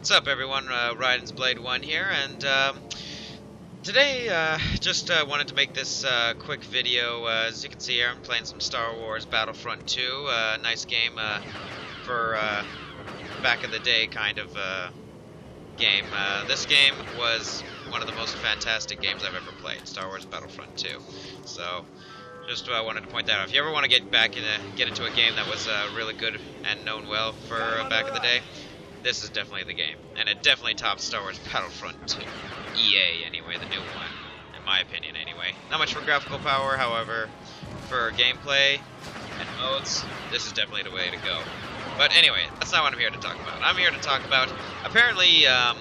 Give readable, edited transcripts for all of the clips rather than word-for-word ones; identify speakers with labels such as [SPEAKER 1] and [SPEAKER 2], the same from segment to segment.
[SPEAKER 1] What's up, everyone? Raiden's Blade 1 here, and today just wanted to make this quick video. As you can see here, I'm playing some Star Wars Battlefront 2. Nice game for back in the day kind of game. This game was one of the most fantastic games I've ever played, Star Wars Battlefront 2. So, just wanted to point that out. If you ever want to get into a game that was really good and known well for back in the day, this is definitely the game, and it definitely tops Star Wars Battlefront 2. EA, anyway, the new one, in my opinion, anyway. Not much for graphical power, however, for gameplay and modes, this is definitely the way to go. But anyway, that's not what I'm here to talk about. I'm here to talk about, apparently, I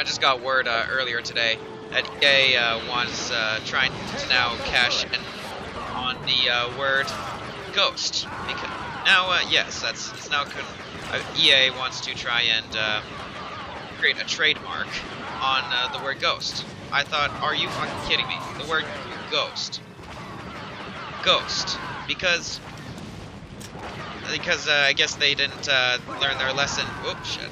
[SPEAKER 1] just got word earlier today that EA was trying to now cash in on the word ghost. Now, yes, it's now EA wants to try and create a trademark on the word ghost. I thought, are you fucking kidding me? The word ghost. Ghost. Because I guess they didn't learn their lesson. Whoops, shit.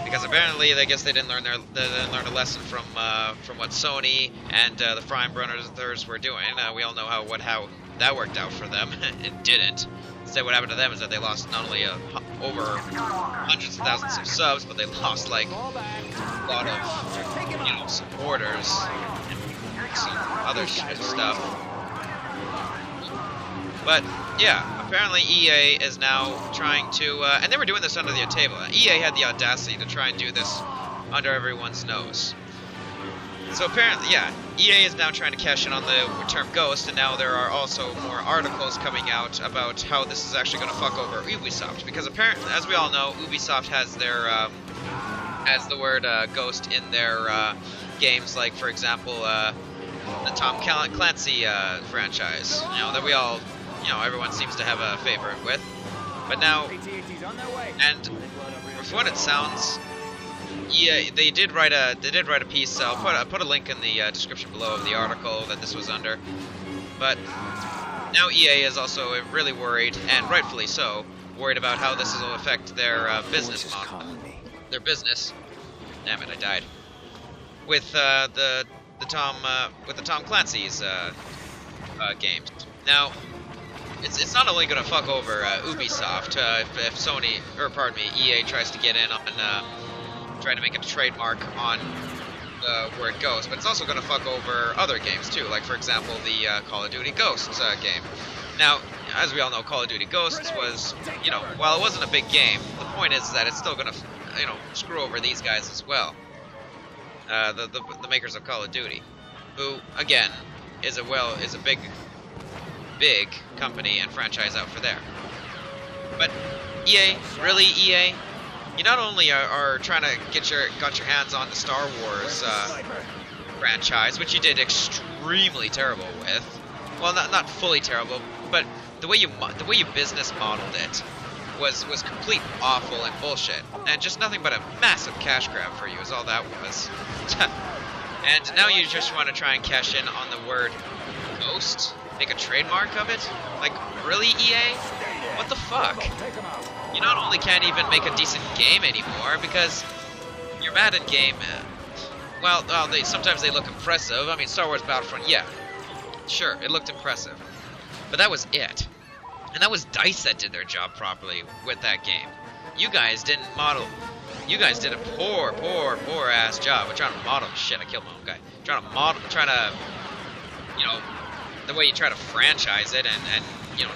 [SPEAKER 1] Because apparently, I guess they didn't learn a lesson from what Sony and the Prime brothers were doing. We all know how that worked out for them. It didn't. Instead, what happened to them is that they lost not only over hundreds of thousands of subs, but they lost like a lot of supporters and some other stuff. But yeah, apparently EA is now trying to, and they were doing this under the table. EA had the audacity to try and do this under everyone's nose. So apparently, yeah, EA is now trying to cash in on the term ghost, and now there are also more articles coming out about how this is actually going to fuck over Ubisoft. Because apparently, as we all know, Ubisoft has their has the word ghost in their games, like for example, the Tom Clancy franchise. That we all, everyone seems to have a favorite with. But now, and for what it sounds. Yeah, they did write a piece. I'll put a link in the description below of the article that this was under. But now EA is also really worried, and rightfully so, worried about how this will affect their business model. Their business. Damn it, I died. With the Tom Clancy's games. Now, it's not only going to fuck over Ubisoft if Sony, or pardon me, EA tries to get in on trying to make it a trademark on the word ghost, but it's also going to fuck over other games too, like for example the Call of Duty Ghosts game. Now, as we all know, Call of Duty Ghosts was, while it wasn't a big game, the point is that it's still going to, screw over these guys as well. The makers of Call of Duty, who again is a big company and franchise out for there. But EA, really EA? You not only are trying to get your hands on the Star Wars franchise, which you did extremely terrible with. Well, not fully terrible, but the way you business modeled it was complete awful and bullshit, and just nothing but a massive cash grab for you is all that was. And now you just want to try and cash in on the word ghost, make a trademark of it. Like, really, EA? What the fuck? You not only can't even make a decent game anymore, because your Madden game, sometimes they look impressive. I mean, Star Wars Battlefront, yeah, sure, it looked impressive. But that was it. And that was DICE that did their job properly with that game. You guys didn't model. You guys did a poor ass job of trying to model. Shit, I killed my own guy. Trying to, the way you try to franchise it and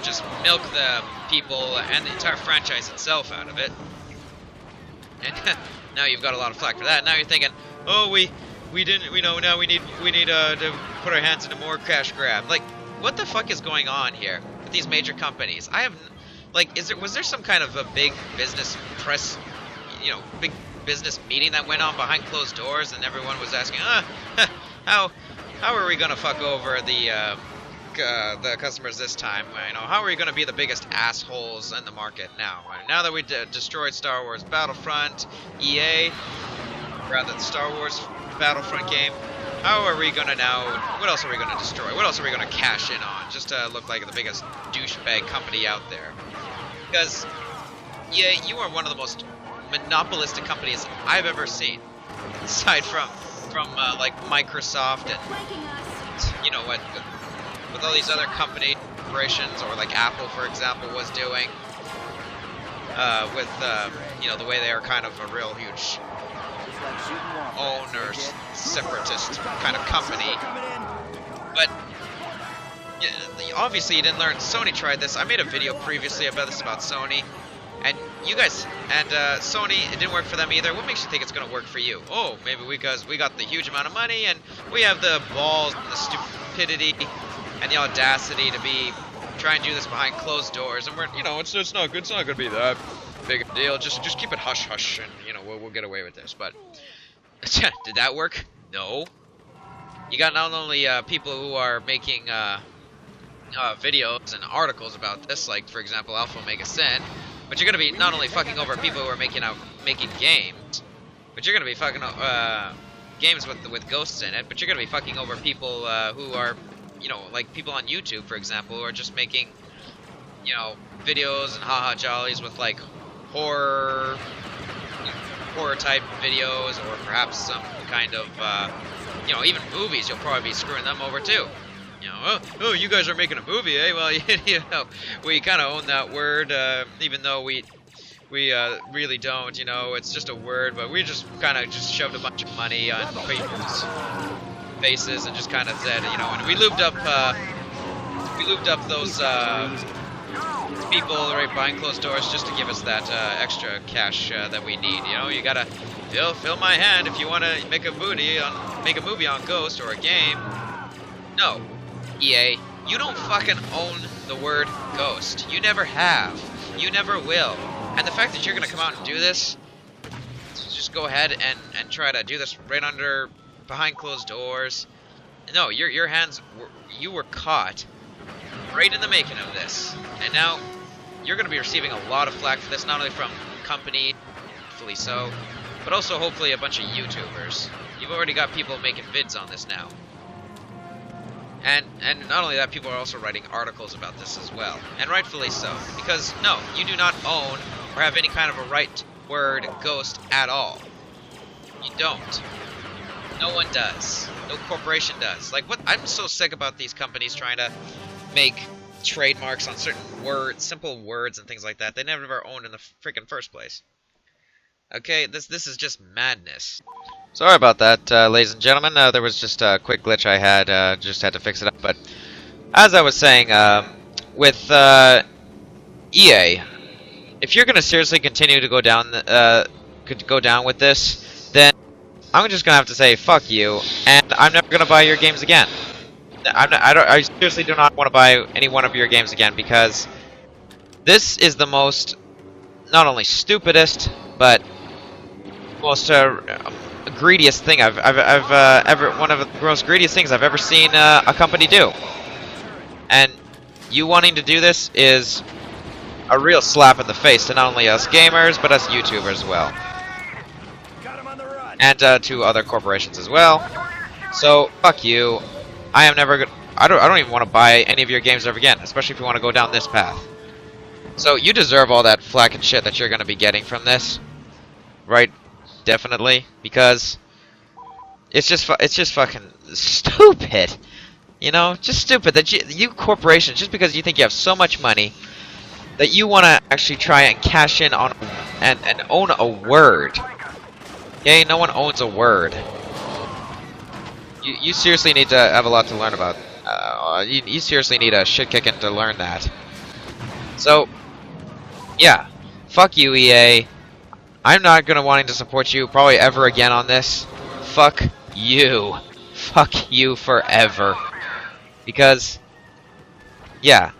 [SPEAKER 1] just milk the people and the entire franchise itself out of it. And now you've got a lot of flack for that. Now you're thinking, oh, we didn't, now we need to put our hands into more cash grab. Like, what the fuck is going on here with these major companies? Was there some kind of a big business press, big business meeting that went on behind closed doors, and everyone was asking, how are we gonna fuck over the customers this time? How are we going to be the biggest assholes in the market now? Now that we destroyed Star Wars Battlefront, EA, rather the Star Wars Battlefront game, how are we going to now, what else are we going to destroy? What else are we going to cash in on just to look like the biggest douchebag company out there? Because EA, you are one of the most monopolistic companies I've ever seen, aside from like Microsoft and you know what, with all these other corporations, or like Apple, for example, was doing with you know, the way they are kind of a real huge owner, separatist kind of company. But obviously you didn't learn. Sony tried this. I made a video previously about this, about Sony, and you guys, and Sony, it didn't work for them either. What makes you think it's going to work for you? Oh, maybe because we got the huge amount of money and we have the balls and the stupidity and the audacity to be trying to do this behind closed doors, and we're, you know, it's not good. It's not going to be that big a deal. Just keep it hush hush, and you know, we'll get away with this. But did that work? No. You got not only people who are making videos and articles about this, like for example Alpha Omega Sin, but you're gonna be not only fucking over people who are making games, but you're gonna be fucking games with ghosts in it. But you're gonna be fucking over people who are, you know, like people on YouTube, for example, who are just making, you know, videos and haha jollies with like horror type videos, or perhaps some kind of you know, even movies. You'll probably be screwing them over too. You know, oh, you guys are making a movie, eh? Well, you know, we kind of own that word, even though we really don't. You know, it's just a word, but we just kind of just shoved a bunch of money on people's faces and just kind of said, you know, and we looped up those people right behind closed doors just to give us that extra cash that we need. You know, you gotta fill my hand if you want to make a movie on Ghost or a game. No, EA, you don't fucking own the word Ghost. You never have. You never will. And the fact that you're gonna come out and do this, just go ahead and try to do this right behind closed doors. No, your hands, you were caught right in the making of this, and now you're going to be receiving a lot of flack for this, not only from company, hopefully so, but also hopefully a bunch of YouTubers. You've already got people making vids on this now, and not only that, people are also writing articles about this as well, and rightfully so, because no, you do not own or have any kind of a right word Ghost at all. You don't. No one does. No corporation does. Like, what? I'm so sick about these companies trying to make trademarks on certain words, simple words and things like that. They never owned in the freaking first place. Okay, this is just madness. Sorry about that, ladies and gentlemen. There was just a quick glitch I had. Just had to fix it up. But as I was saying, with EA, if you're gonna seriously continue to go down with this, then I'm just gonna have to say fuck you, and I'm never gonna buy your games again. I seriously do not want to buy any one of your games again, because this is the most, not only stupidest, but most greediest thing I've ever, one of the most greediest things I've ever seen a company do. And you wanting to do this is a real slap in the face to not only us gamers, but us YouTubers as well. And to other corporations as well. So fuck you. I am never gonna. I don't even want to buy any of your games ever again, especially if you want to go down this path. So you deserve all that flack and shit that you're gonna be getting from this, right? Definitely, because it's just fucking stupid. You know, just stupid that you corporations, just because you think you have so much money, that you want to actually try and cash in on and own a word. Okay, no one owns a word. You seriously need to have a lot to learn about. You seriously need a shit kicking to learn that. So, yeah, fuck you, EA. I'm not gonna wanting to support you probably ever again on this. Fuck you. Fuck you forever. Because, yeah.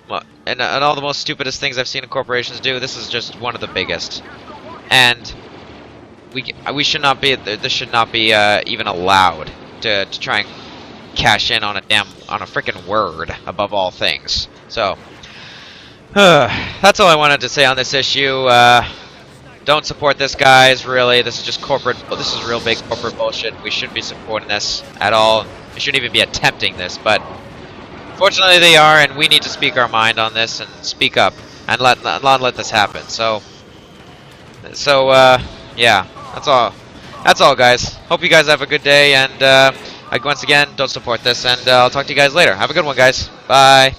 [SPEAKER 1] Well, and all the most stupidest things I've seen corporations do, this is just one of the biggest. And we should not be. This should not be even allowed to try and cash in on a freaking word above all things. So that's all I wanted to say on this issue. Don't support this, guys. Really, this is just corporate. This is real big corporate bullshit. We shouldn't be supporting this at all. We shouldn't even be attempting this. But fortunately, they are, and we need to speak our mind on this and speak up and not let this happen. So. So, yeah, that's all. That's all, guys. Hope you guys have a good day, and once again, don't support this, and I'll talk to you guys later. Have a good one, guys. Bye.